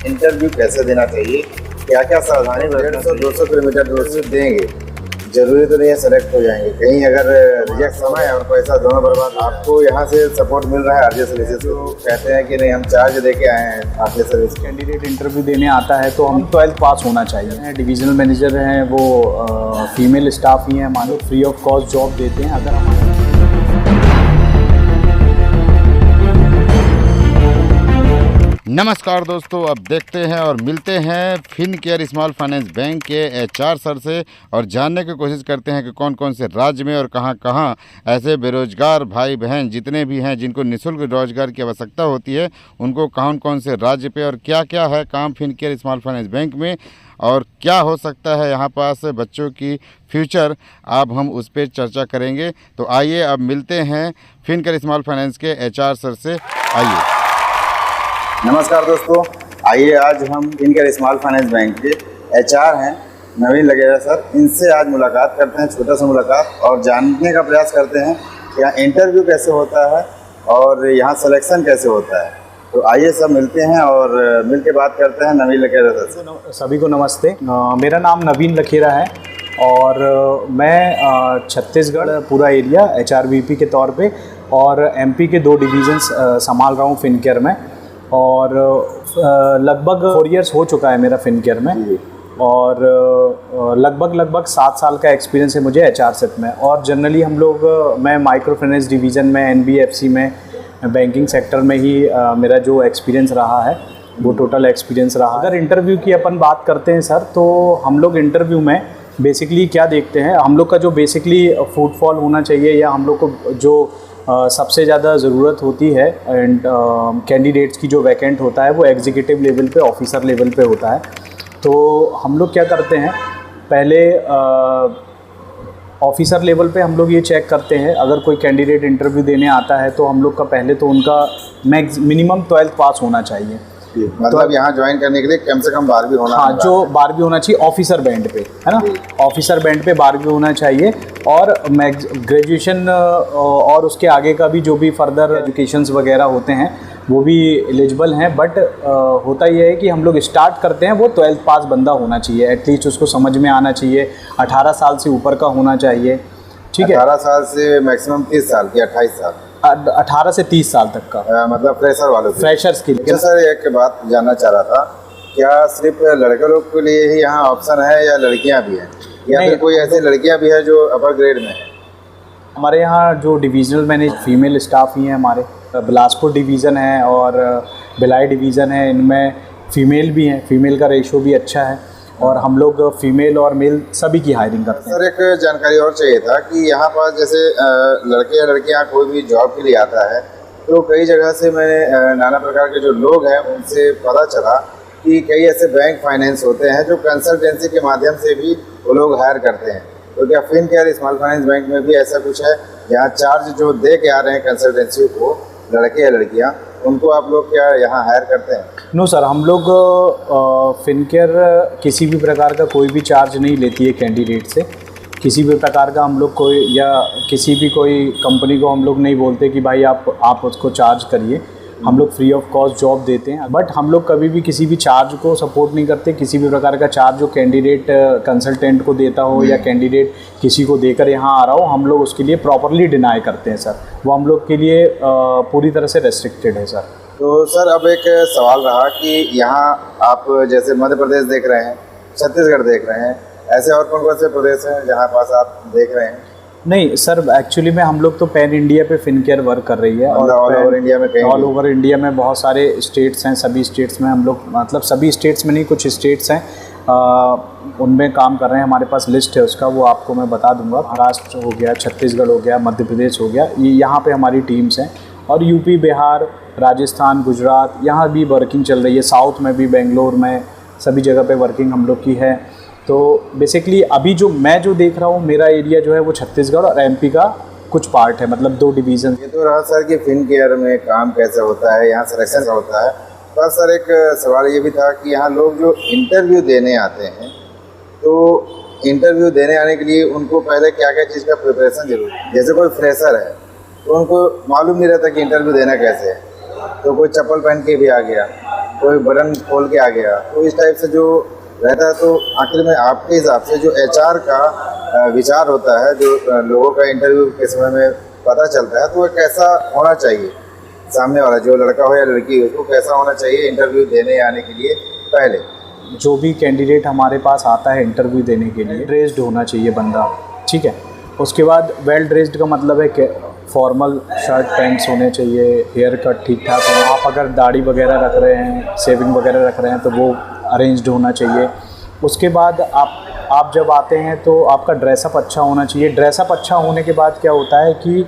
Interview कैसे देना चाहिए, क्या क्या सावधानी 150-200 किलोमीटर दूर से देंगे। जरूरी तो नहीं है सेलेक्ट हो जाएंगे, कहीं अगर रिजेक्ट समय और पैसा दोनों बर्बाद। आपको यहाँ से सपोर्ट मिल रहा है आरजे सर्विसेज, तो कहते हैं कि नहीं हम चार्ज दे के आए हैं आरजे सर्विस। कैंडिडेट इंटरव्यू देने आता है तो हम 12th पास होना चाहिए। डिविजनल मैनेजर हैं वो फीमेल स्टाफ ही हैं, मान लो फ्री ऑफ कॉस्ट जॉब देते हैं। अगर हमारे नमस्कार दोस्तों, अब देखते हैं और मिलते हैं फिनकेयर स्मॉल फाइनेंस बैंक के एचआर सर से और जानने की कोशिश करते हैं कि कौन कौन से राज्य में और कहां कहां ऐसे बेरोजगार भाई बहन जितने भी हैं जिनको निःशुल्क रोजगार की आवश्यकता होती है, उनको कौन कौन से राज्य पे और क्या क्या है काम फिनकेयर स्मॉल फाइनेंस बैंक में और क्या हो सकता है यहाँ पास बच्चों की फ्यूचर। अब हम उस पर चर्चा करेंगे। तो आइए अब मिलते हैं फिनकेयर स्मॉल फाइनेंस के एचआर सर से। आइए। नमस्कार दोस्तों, आइए आज हम फिनकेयर स्मॉल फाइनेंस बैंक के एचआर हैं नवीन लगेगा सर, इनसे आज मुलाकात करते हैं, छोटा सा मुलाकात, और जानने का प्रयास करते हैं कि यहाँ इंटरव्यू कैसे होता है और यहाँ सिलेक्शन कैसे होता है। तो आइए सब मिलते हैं और मिल के बात करते हैं नवीन लखेरा सर से। सभी को नमस्ते। मेरा नाम नवीन लखेरा है और मैं छत्तीसगढ़ पूरा एरिया HRVP के तौर पे और MP के 2 डिवीज़न्स संभाल रहा हूँ फिनकेयर में। और लगभग 4 इयर्स हो चुका है मेरा फिनकेयर में और लगभग 7 साल का एक्सपीरियंस है मुझे HR सेट में। और जनरली हम लोग मैं माइक्रो फाइनेंस डिवीज़न में NBFC में बैंकिंग सेक्टर में ही मेरा जो एक्सपीरियंस रहा है वो टोटल एक्सपीरियंस रहा। अगर इंटरव्यू की अपन बात करते हैं सर, तो हम लोग इंटरव्यू में बेसिकली क्या देखते हैं, हम लोग का जो बेसिकली फुटफॉल होना चाहिए या हम लोग को जो सबसे ज़्यादा ज़रूरत होती है एंड कैंडिडेट्स की जो वैकेंट होता है वो एग्जीक्यूटिव लेवल पे, ऑफिसर लेवल पे होता है। तो हम लोग क्या करते हैं, पहले ऑफिसर लेवल पे हम लोग ये चेक करते हैं, अगर कोई कैंडिडेट इंटरव्यू देने आता है तो हम लोग का पहले तो उनका मिनिमम 12th पास होना चाहिए। मतलब तो यहाँ ज्वाइन करने के लिए कम से कम 12वीं होना, हाँ, जो 12वीं होना चाहिए ऑफिसर बैंड पे, है ना। ऑफिसर बैंड पे 12वीं होना चाहिए और ग्रेजुएशन और उसके आगे का भी जो भी फर्दर एजुकेशंस वगैरह होते हैं वो भी एलिजिबल हैं। बट होता यह है कि हम लोग स्टार्ट करते हैं वो 12th पास बंदा होना चाहिए, एटलीस्ट उसको समझ में आना चाहिए, 18 साल से ऊपर का होना चाहिए। ठीक है, 18 साल से मैक्सिमम 30 साल की 28 साल 18 से 30 साल तक का, मतलब फ्रेशर वालों फ्रेशर्स के लिए। सर एक बात जानना चाह रहा था, क्या सिर्फ लड़के लोग के लिए ही यहाँ ऑप्शन है या लड़कियाँ भी हैं, या फिर कोई ऐसी लड़कियाँ भी है जो अपर ग्रेड में है? हमारे यहाँ जो डिविजनल मैनेज फीमेल स्टाफ ही हैं, हमारे बिलासपुर डिवीज़न है और भिलाई डिवीज़न है, इनमें फ़ीमेल भी हैं, फ़ीमेल का रेशो भी अच्छा है और हम लोग फीमेल और मेल सभी की हायरिंग करते हैं। सर एक जानकारी और चाहिए था कि यहाँ पास जैसे लड़के या लड़कियाँ कोई भी जॉब के लिए आता है तो कई जगह से मैंने नाना प्रकार के जो लोग हैं उनसे पता चला कि कई ऐसे बैंक फाइनेंस होते हैं जो कंसल्टेंसी के माध्यम से भी वो लोग हायर करते हैं। तो क्या फिनकेयर स्मॉल फाइनेंस बैंक में भी ऐसा कुछ है, यहाँ चार्ज जो दे के आ रहे हैं कंसल्टेंसी को लड़के या लड़कियाँ, उनको आप लोग क्या यहाँ हायर करते हैं? नो सर, हम लोग फिनकेयर किसी भी प्रकार का कोई भी चार्ज नहीं लेती है कैंडिडेट से। किसी भी प्रकार का हम लोग कोई या किसी भी कोई कंपनी को हम लोग नहीं बोलते कि भाई आप उसको चार्ज करिए। हम लोग फ्री ऑफ कॉस्ट जॉब देते हैं, बट हम लोग कभी भी किसी भी चार्ज को सपोर्ट नहीं करते। किसी भी प्रकार का चार्ज जो कैंडिडेट कंसल्टेंट को देता हो या कैंडिडेट किसी को देकर यहाँ आ रहा हो, हम लोग उसके लिए प्रॉपरली डिनाई करते हैं सर। वो हम लोग के लिए पूरी तरह से रेस्ट्रिक्टेड है सर। तो सर अब एक सवाल रहा कि यहाँ आप जैसे मध्य प्रदेश देख रहे हैं, छत्तीसगढ़ देख रहे हैं, ऐसे और कौन कौन से प्रदेश हैं जहाँ पास आप देख रहे हैं? नहीं सर, एक्चुअली में हम लोग तो पैन इंडिया पे फिनकेयर वर्क कर रही है और ऑल ओवर इंडिया में ऑल ओवर इंडिया में बहुत सारे स्टेट्स हैं। सभी स्टेट्स में हम लोग, मतलब सभी स्टेट्स में नहीं, कुछ स्टेट्स हैं उनमें काम कर रहे हैं। हमारे पास लिस्ट है उसका, वो आपको मैं बता दूंगा। महाराष्ट्र हो गया, छत्तीसगढ़ हो गया, मध्य प्रदेश हो गया, ये यहाँ पे हमारी टीम्स हैं। और यूपी, बिहार, राजस्थान, गुजरात, यहाँ भी वर्किंग चल रही है। साउथ में भी, बेंगलोर में, सभी जगह पे वर्किंग हम लोग की है। तो बेसिकली अभी जो मैं जो देख रहा हूँ, मेरा एरिया जो है वो छत्तीसगढ़ और MP का कुछ पार्ट है, मतलब 2 डिवीज़न। ये तो रहा सर कि फिनकेयर में काम कैसे होता है, यहाँ सिलेक्शन का होता है। तो सर एक सवाल ये भी था कि यहाँ लोग जो इंटरव्यू देने आते हैं, तो इंटरव्यू देने आने के लिए उनको पहले क्या क्या चीज़ का प्रिपरेशन जरूरी है? जैसे कोई फ्रेशर है तो उनको मालूम नहीं रहता कि इंटरव्यू देना कैसे है, तो कोई चप्पल पहन के भी आ गया, कोई बटन खोल के आ गया, तो इस टाइप से जो रहता है। तो आखिर में आपके हिसाब से जो एचआर का विचार होता है, जो लोगों का इंटरव्यू के समय में पता चलता है, तो वो कैसा होना चाहिए? सामने वाला जो लड़का हो या लड़की हो, उसको कैसा होना चाहिए इंटरव्यू देने आने के लिए? पहले जो भी कैंडिडेट हमारे पास आता है इंटरव्यू देने के लिए, ड्रेस्ड होना चाहिए बंदा, ठीक है। उसके बाद वेल ड्रेस्ड का मतलब है कि फॉर्मल शर्ट पैंट्स होने चाहिए, हेयर कट ठीक ठाक हो। आप अगर दाढ़ी वगैरह रख रहे हैं, सेविंग वगैरह रख रहे हैं, तो वो अरेंज्ड होना चाहिए। उसके बाद आप जब आते हैं तो आपका ड्रेसअप अच्छा होना चाहिए। ड्रेसअप अच्छा होने के बाद क्या होता है कि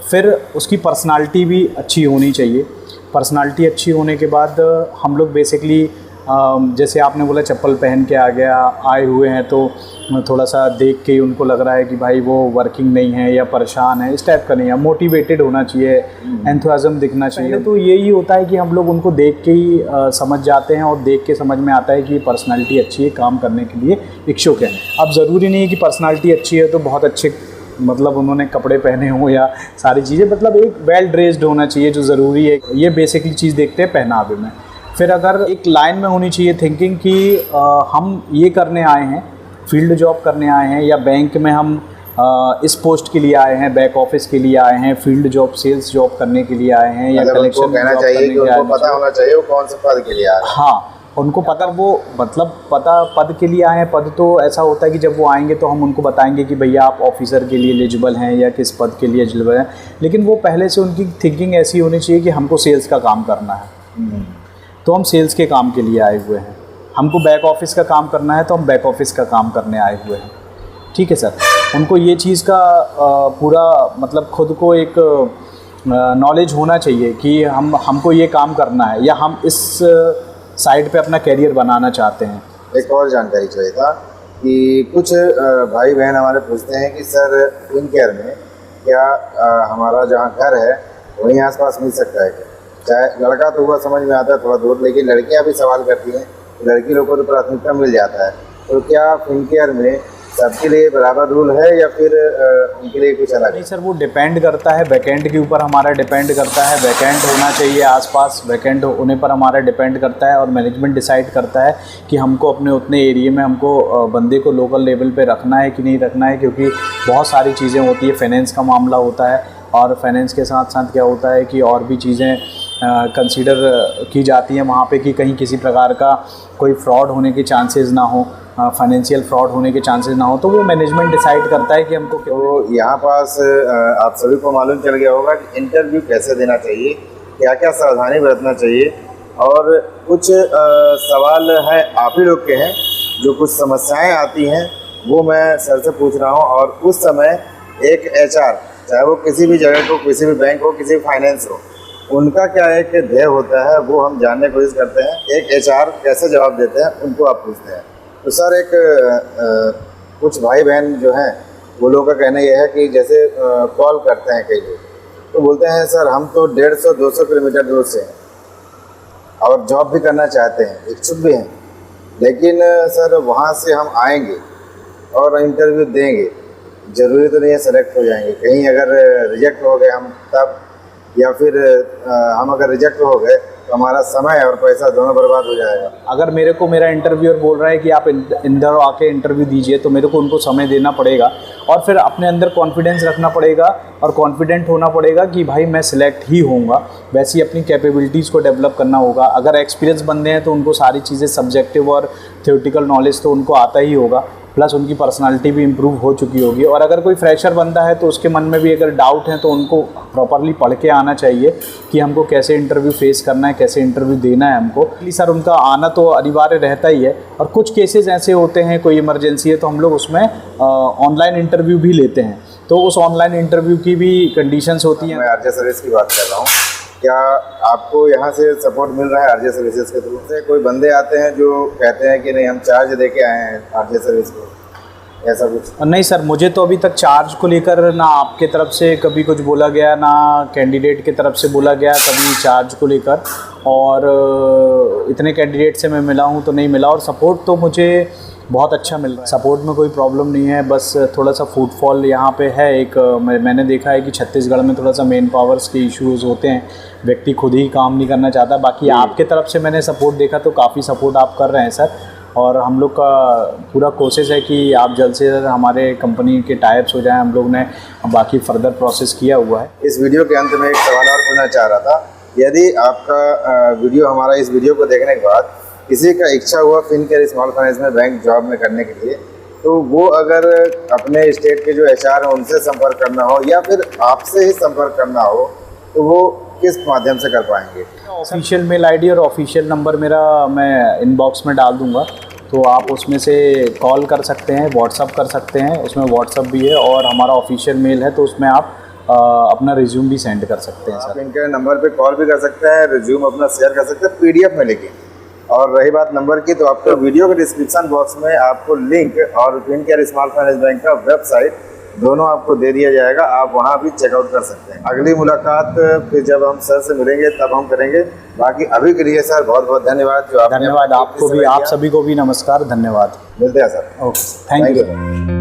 फिर उसकी पर्सनालिटी भी अच्छी होनी चाहिए। पर्सनालिटी अच्छी होने के बाद हम लोग बेसिकली जैसे आपने बोला चप्पल पहन के आ गया, आए हुए हैं तो थोड़ा सा देख के ही उनको लग रहा है कि भाई वो वर्किंग नहीं है या परेशान है, इस टाइप का नहीं है। मोटिवेटेड होना चाहिए, एंथुसियाज्म दिखना चाहिए। तो यही होता है कि हम लोग उनको देख के ही समझ जाते हैं, और देख के समझ में आता है कि पर्सनालिटी अच्छी है, काम करने के लिए इच्छुक है। अब ज़रूरी नहीं है कि पर्सनालिटी अच्छी है तो बहुत अच्छे मतलब उन्होंने कपड़े पहने हों या सारी चीज़ें, मतलब एक वेल ड्रेस्ड होना चाहिए जो ज़रूरी है। ये बेसिकली चीज़ देखते हैं पहनावे में। फिर अगर एक लाइन में होनी चाहिए थिंकिंग कि हम ये करने आए हैं, फील्ड जॉब करने आए हैं, या बैंक में हम इस पोस्ट के लिए आए हैं, बैक ऑफिस के लिए आए हैं, फील्ड जॉब सेल्स जॉब करने के लिए आए हैं, या कलेक्शन कहना जॉब चाहिए करने कि के लिए उनको पता होना चाहिए वो कौन से पद के लिए आ रहे हैं। हाँ, उनको पता, वो मतलब पद के लिए आए हैं। पद तो ऐसा होता है कि जब वो आएंगे तो हम उनको बताएंगे कि भैया आप ऑफिसर के लिए एलिजिबल हैं या किस पद के लिए एलिजिबल हैं, लेकिन वो पहले से उनकी थिंकिंग ऐसी होनी चाहिए कि हमको सेल्स का काम करना है, तो हम सेल्स के काम के लिए आए हुए हैं। हमको बैक ऑफिस का काम करना है तो हम बैक ऑफिस का काम करने आए हुए हैं, ठीक है सर। उनको ये चीज़ का पूरा मतलब खुद को एक नॉलेज होना चाहिए कि हमको ये काम करना है, या हम इस साइड पे अपना कैरियर बनाना चाहते हैं। एक और जानकारी चाहिए था कि कुछ भाई बहन हमारे पूछते हैं कि सर फिनकेयर में क्या हमारा जहाँ घर है वहीं आसपास मिल सकता है क्या? चाहे लड़का तो हुआ समझ में आता है थोड़ा दूर, लेकिन लड़कियाँ भी सवाल करती हैं, लड़की लोगों को तो प्राथमिकता मिल जाता है। तो क्या फिनकेयर में सबके लिए बराबर रूल है या फिर उनके लिए कुछ अलग? नहीं सर, वो डिपेंड करता है वैकेंट के ऊपर, हमारा डिपेंड करता है। वैकेंट होना चाहिए आसपास, वैकेंट होने पर हमारा डिपेंड करता है, और मैनेजमेंट डिसाइड करता है कि हमको अपने उतने एरिया में हमको बंदे को लोकल लेवल पे रखना है कि नहीं रखना है, क्योंकि बहुत सारी चीज़ें होती है। फाइनेंस का मामला होता है, और फाइनेंस के साथ साथ क्या होता है कि और भी चीज़ें कंसीडर की जाती हैं वहाँ पे कि कहीं किसी प्रकार का कोई फ्रॉड होने के चांसेस ना हो, फाइनेंशियल फ्रॉड होने के चांसेस ना हो, तो वो मैनेजमेंट डिसाइड करता है कि हमको। तो यहाँ पास आप सभी को मालूम चल गया होगा कि इंटरव्यू कैसे देना चाहिए, क्या क्या सावधानी बरतना चाहिए, और कुछ सवाल हैं आप ही लोग के हैं, जो कुछ समस्याएं आती हैं वो मैं सर से पूछ रहा हूँ। और उस समय एक एचआर, चाहे वो किसी भी जगह को, किसी भी बैंक हो, किसी भी फाइनेंस हो, उनका क्या एक ध्येय होता है वो हम जानने की कोशिश करते हैं। एक एचआर कैसे जवाब देते हैं उनको आप पूछते हैं। तो सर एक कुछ भाई बहन जो हैं वो लोगों का कहना यह है कि जैसे कॉल करते हैं कई लोग, तो बोलते हैं सर हम तो 150-200 किलोमीटर दूर से हैं और जॉब भी करना चाहते हैं, इच्छुक भी हैं, लेकिन सर वहाँ से हम आएंगे और इंटरव्यू देंगे, ज़रूरी तो नहीं है सेलेक्ट हो जाएंगे, कहीं अगर रिजेक्ट हो गए हम तब, या फिर हम अगर रिजेक्ट हो गए तो हमारा समय और पैसा दोनों बर्बाद हो जाएगा। अगर मेरे को मेरा इंटरव्यूअर बोल रहा है कि आप इंदौर आके इंटरव्यू दीजिए, तो मेरे को उनको समय देना पड़ेगा, और फिर अपने अंदर कॉन्फिडेंस रखना पड़ेगा और कॉन्फिडेंट होना पड़ेगा कि भाई मैं सिलेक्ट ही होऊंगा। वैसे ही अपनी कैपेबिलिटीज़ को डेवलप करना होगा। अगर एक्सपीरियंस बंदे हैं तो उनको सारी चीज़ें सब्जेक्टिव और थ्योरेटिकल नॉलेज तो उनको आता ही होगा, प्लस उनकी पर्सनालिटी भी इम्प्रूव हो चुकी होगी। और अगर कोई फ्रेशर बंदा है तो उसके मन में भी अगर डाउट है तो उनको प्रॉपरली पढ़ के आना चाहिए कि हमको कैसे इंटरव्यू फेस करना है, कैसे इंटरव्यू देना है हमको। इसलिए सर उनका आना तो अनिवार्य रहता ही है, और कुछ केसेस ऐसे होते हैं, कोई इमरजेंसी है तो हम लोग उसमें ऑनलाइन इंटरव्यू भी लेते हैं, तो उस ऑनलाइन इंटरव्यू की भी कंडीशंस होती हैं। मैं आरजे सर्विस की बात कर रहा हूँ, क्या आपको यहाँ से सपोर्ट मिल रहा है आरजे सर्विसेज के थ्रू से? कोई बंदे आते हैं जो कहते हैं कि नहीं हम चार्ज दे के आए हैं आरजे सर्विस को। ऐसा कुछ? नहीं सर, मुझे तो अभी तक चार्ज को लेकर ना आपके तरफ से कभी कुछ बोला गया, ना कैंडिडेट की तरफ से बोला गया कभी चार्ज को लेकर। और इतने कैंडिडेट से मैं मिला हूँ तो नहीं मिला, और सपोर्ट तो मुझे बहुत अच्छा मिल रहा है। सपोर्ट में कोई प्रॉब्लम नहीं है, बस थोड़ा सा फुटफॉल यहाँ पे है। एक मैंने देखा है कि छत्तीसगढ़ में थोड़ा सा मेन पावर्स के इश्यूज़ होते हैं, व्यक्ति खुद ही काम नहीं करना चाहता। बाकी आपके तरफ से मैंने सपोर्ट देखा तो काफ़ी सपोर्ट आप कर रहे हैं सर, और हम लोग का पूरा कोशिश है कि आप जल्द से जल्द हमारे कंपनी के टाइप्स हो जाएं। हम लोग ने बाकी फर्दर प्रोसेस किया हुआ है। इस वीडियो के अंत में एक सवाल और पूछना चाह रहा था। यदि आपका वीडियो, हमारा इस वीडियो को देखने के बाद किसी का इच्छा हुआ फिनकेयर स्मॉल फाइनेंस में बैंक जॉब में करने के लिए, तो वो अगर अपने स्टेट के जो HR हैं उनसे संपर्क करना हो या फिर आपसे ही संपर्क करना हो, तो वो किस माध्यम से कर पाएंगे? ऑफिशियल मेल आईडी और ऑफिशियल नंबर मेरा मैं इनबॉक्स में डाल दूंगा, तो आप उसमें से कॉल कर सकते हैं, व्हाट्सअप कर सकते हैं, उसमें व्हाट्सअप भी है, और हमारा ऑफिशियल मेल है तो उसमें आप अपना रिज्यूम भी सेंड कर सकते हैं आप सर। इनके नंबर पे कॉल भी कर सकते हैं, रिज्यूम अपना शेयर कर सकते हैं PDF में लेके। और रही बात नंबर की, तो आपको वीडियो के डिस्क्रिप्शन बॉक्स में आपको लिंक और फिनकेयर स्मॉल फाइनेंस बैंक का वेबसाइट दोनों आपको दे दिया जाएगा, आप वहां भी चेकआउट कर सकते हैं। अगली मुलाकात फिर जब हम सर से मिलेंगे तब हम करेंगे। बाकी अभी के लिए सर बहुत बहुत धन्यवाद। जो आपने धन्यवाद आपको भी, आप सभी को भी नमस्कार, धन्यवाद। मिलते हैं सर। Okay, thank you.